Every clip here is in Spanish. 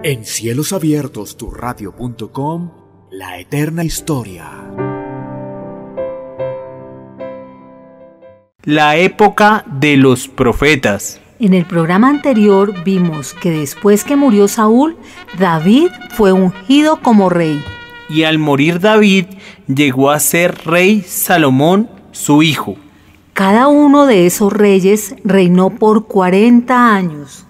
En Cielos Abiertos, turradio.com, la eterna historia. La época de los profetas. En el programa anterior vimos que después que murió Saúl, David fue ungido como rey. Y al morir David, llegó a ser rey Salomón, su hijo. Cada uno de esos reyes reinó por 40 años.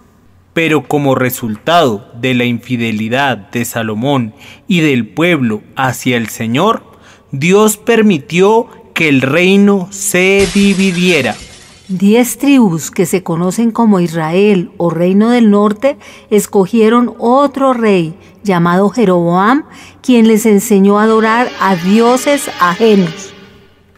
Pero como resultado de la infidelidad de Salomón y del pueblo hacia el Señor, Dios permitió que el reino se dividiera. 10 tribus que se conocen como Israel o Reino del Norte escogieron otro rey llamado Jeroboam, quien les enseñó a adorar a dioses ajenos.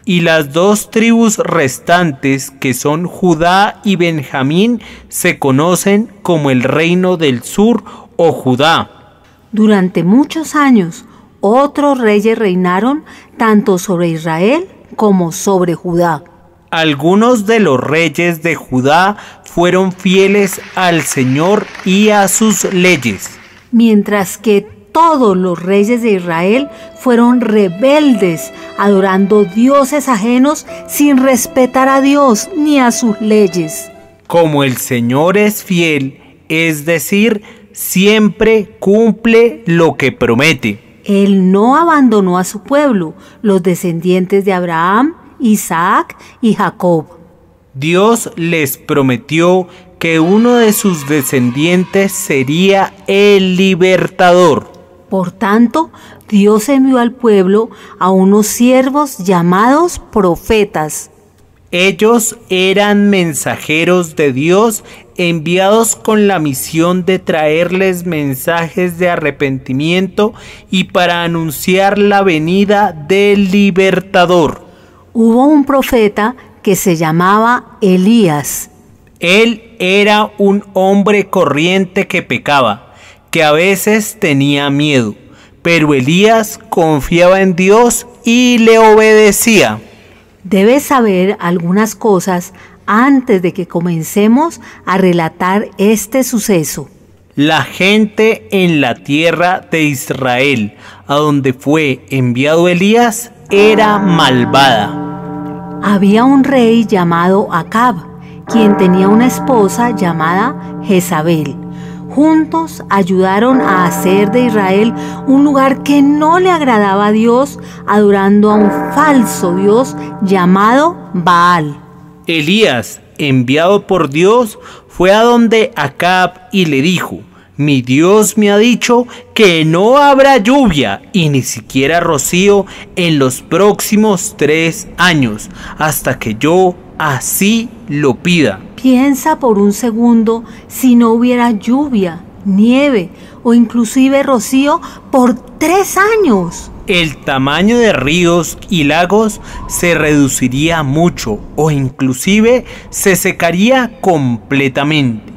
Y las 2 tribus restantes, que son Judá y Benjamín, se conocen como el Reino del Sur o Judá. Durante muchos años, otros reyes reinaron tanto sobre Israel como sobre Judá. Algunos de los reyes de Judá fueron fieles al Señor y a sus leyes, mientras que todos los reyes de Israel fueron rebeldes, adorando dioses ajenos sin respetar a Dios ni a sus leyes. Como el Señor es fiel, es decir, siempre cumple lo que promete. Él no abandonó a su pueblo, los descendientes de Abraham, Isaac y Jacob. Dios les prometió que uno de sus descendientes sería el libertador. Por tanto, Dios envió al pueblo a unos siervos llamados profetas. Ellos eran mensajeros de Dios enviados con la misión de traerles mensajes de arrepentimiento y para anunciar la venida del libertador. Hubo un profeta que se llamaba Elías. Él era un hombre corriente que pecaba, que a veces tenía miedo, pero Elías confiaba en Dios y le obedecía. Debes saber algunas cosas antes de que comencemos a relatar este suceso. La gente en la tierra de Israel, a donde fue enviado Elías, era malvada. Había un rey llamado Acab, quien tenía una esposa llamada Jezabel. Juntos ayudaron a hacer de Israel un lugar que no le agradaba a Dios, adorando a un falso dios llamado Baal. Elías, enviado por Dios, fue a donde Acab y le dijo: mi Dios me ha dicho que no habrá lluvia y ni siquiera rocío en los próximos 3 años, hasta que yo así lo pida. Piensa por un segundo si no hubiera lluvia, nieve o inclusive rocío por 3 años. El tamaño de ríos y lagos se reduciría mucho o inclusive se secaría completamente.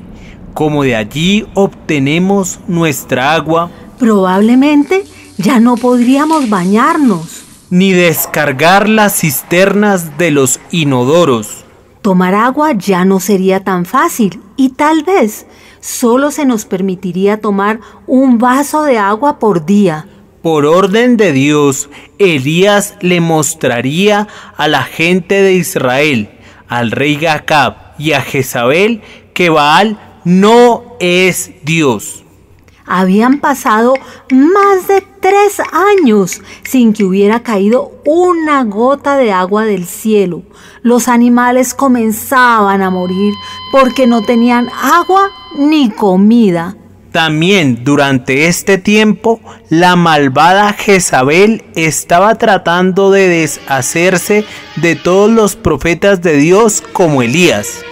Como de allí obtenemos nuestra agua, probablemente ya no podríamos bañarnos, ni descargar las cisternas de los inodoros. Tomar agua ya no sería tan fácil y tal vez solo se nos permitiría tomar un vaso de agua por día. Por orden de Dios, Elías le mostraría a la gente de Israel, al rey Acab y a Jezabel, que Baal no es Dios. Habían pasado más de 3 años sin que hubiera caído una gota de agua del cielo. Los animales comenzaban a morir porque no tenían agua ni comida. También durante este tiempo, la malvada Jezabel estaba tratando de deshacerse de todos los profetas de Dios como Elías.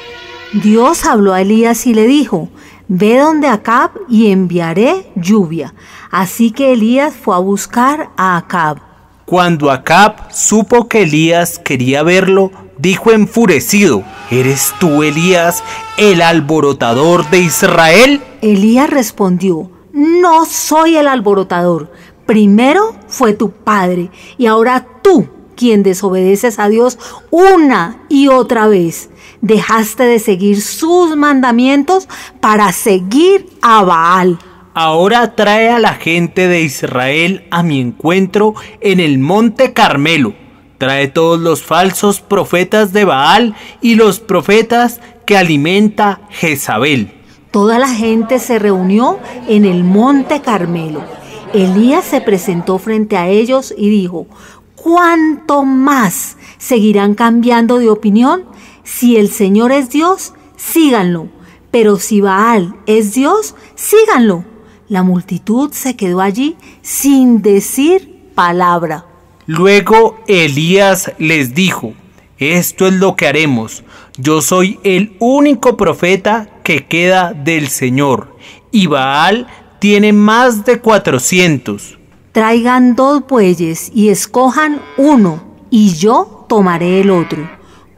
Dios habló a Elías y le dijo: ve donde Acab y enviaré lluvia. Así que Elías fue a buscar a Acab. Cuando Acab supo que Elías quería verlo, dijo enfurecido: ¿eres tú, Elías, el alborotador de Israel? Elías respondió: no soy el alborotador. Primero fue tu padre y ahora tú, quien desobedeces a Dios una y otra vez. Dejaste de seguir sus mandamientos para seguir a Baal. ahora trae a la gente de Israel a mi encuentro en el monte Carmelo. Trae todos los falsos profetas de Baal y los profetas que alimenta Jezabel. Toda la gente se reunió en el monte Carmelo. Elías se presentó frente a ellos y dijo: ¿cuánto más seguirán cambiando de opinión? Si el Señor es Dios, síganlo, pero si Baal es Dios, síganlo. La multitud se quedó allí sin decir palabra. Luego Elías les dijo: esto es lo que haremos. Yo soy el único profeta que queda del Señor, y Baal tiene más de 400. Traigan 2 bueyes y escojan uno, y yo tomaré el otro.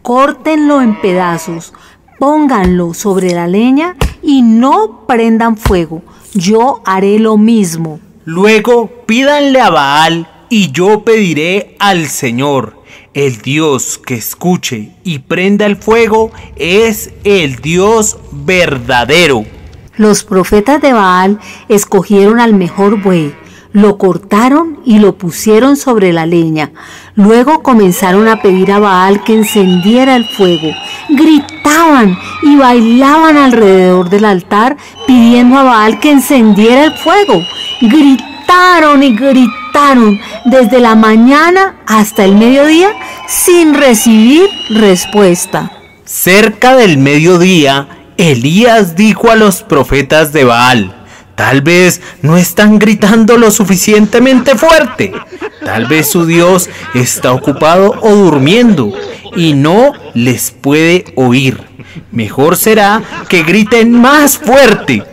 Córtenlo en pedazos, pónganlo sobre la leña y no prendan fuego. Yo haré lo mismo. Luego pídanle a Baal y yo pediré al Señor. El Dios que escuche y prenda el fuego es el Dios verdadero. Los profetas de Baal escogieron al mejor buey, lo cortaron y lo pusieron sobre la leña. Luego comenzaron a pedir a Baal que encendiera el fuego. Gritaban y bailaban alrededor del altar pidiendo a Baal que encendiera el fuego. Gritaron y gritaron desde la mañana hasta el mediodía sin recibir respuesta. Cerca del mediodía, Elías dijo a los profetas de Baal: tal vez no están gritando lo suficientemente fuerte. Tal vez su Dios está ocupado o durmiendo y no les puede oír. Mejor será que griten más fuerte.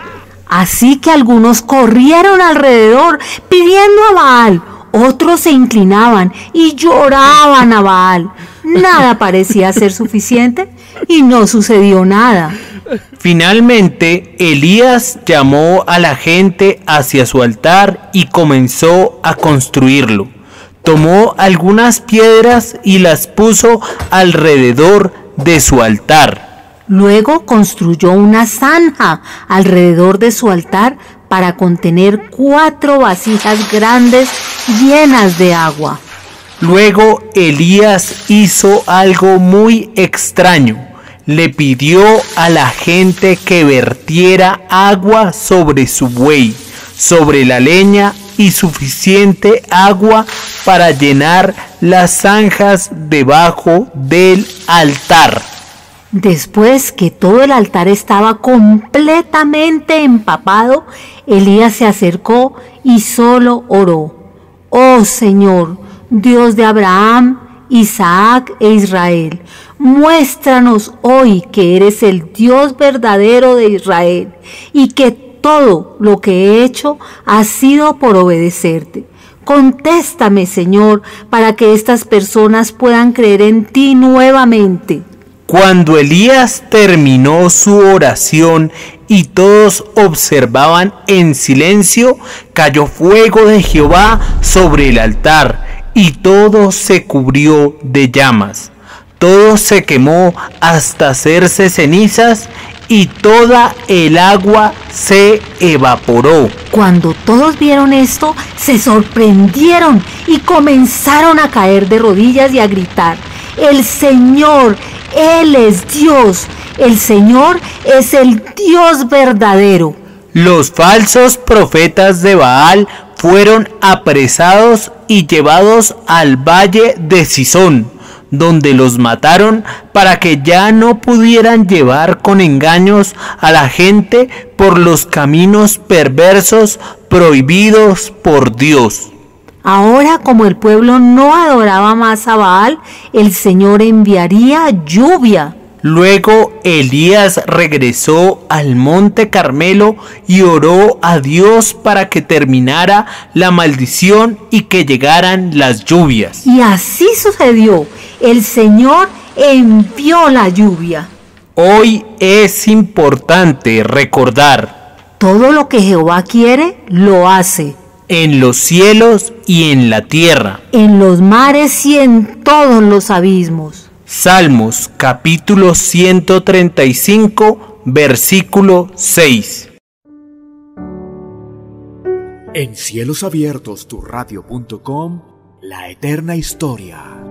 Así que algunos corrieron alrededor pidiendo a Baal, otros se inclinaban y lloraban a Baal. Nada parecía ser suficiente y no sucedió nada. Finalmente, Elías llamó a la gente hacia su altar y comenzó a construirlo. Tomó algunas piedras y las puso alrededor de su altar. Luego construyó una zanja alrededor de su altar para contener 4 vasijas grandes llenas de agua. Luego Elías hizo algo muy extraño. Le pidió a la gente que vertiera agua sobre su buey, sobre la leña y suficiente agua para llenar las zanjas debajo del altar. Después que todo el altar estaba completamente empapado, Elías se acercó y solo oró: oh Señor, Dios de Abraham, Isaac e Israel, muéstranos hoy que eres el Dios verdadero de Israel y que todo lo que he hecho ha sido por obedecerte. Contéstame, Señor, para que estas personas puedan creer en ti nuevamente. Cuando Elías terminó su oración y todos observaban en silencio, cayó fuego de Jehová sobre el altar y todo se cubrió de llamas. Todo se quemó hasta hacerse cenizas y toda el agua se evaporó. Cuando todos vieron esto, se sorprendieron y comenzaron a caer de rodillas y a gritar: el Señor, Él es Dios, el Señor es el Dios verdadero. Los falsos profetas de Baal fueron apresados y llevados al valle de Cisón, donde los mataron para que ya no pudieran llevar con engaños a la gente por los caminos perversos prohibidos por Dios. Ahora, como el pueblo no adoraba más a Baal, el Señor enviaría lluvia. Luego Elías regresó al monte Carmelo y oró a Dios para que terminara la maldición y que llegaran las lluvias. Y así sucedió. El Señor envió la lluvia. Hoy es importante recordar: todo lo que Jehová quiere, lo hace. En los cielos y en la tierra, en los mares y en todos los abismos. Salmos capítulo 135, versículo 6. En cielosabiertosturradio.com, la eterna historia.